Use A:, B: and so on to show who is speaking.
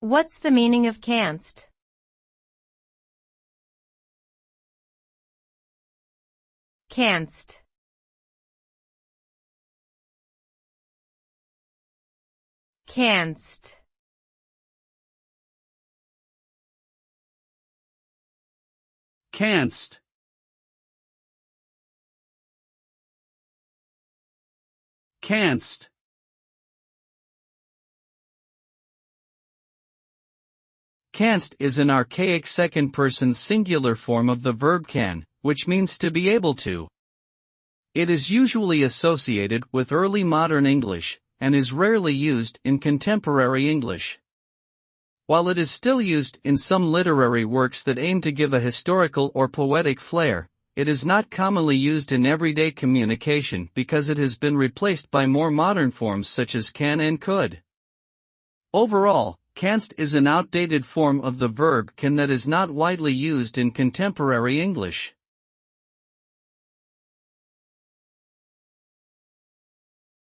A: What's the meaning of canst? Canst. Canst.
B: Canst. Canst. Canst is an archaic second-person singular form of the verb can, which means to be able to. It is usually associated with early modern English, and is rarely used in contemporary English. While it is still used in some literary works that aim to give a historical or poetic flair, it is not commonly used in everyday communication because it has been replaced by more modern forms such as can and could. Overall, canst is an outdated form of the verb can that is not widely used in contemporary English.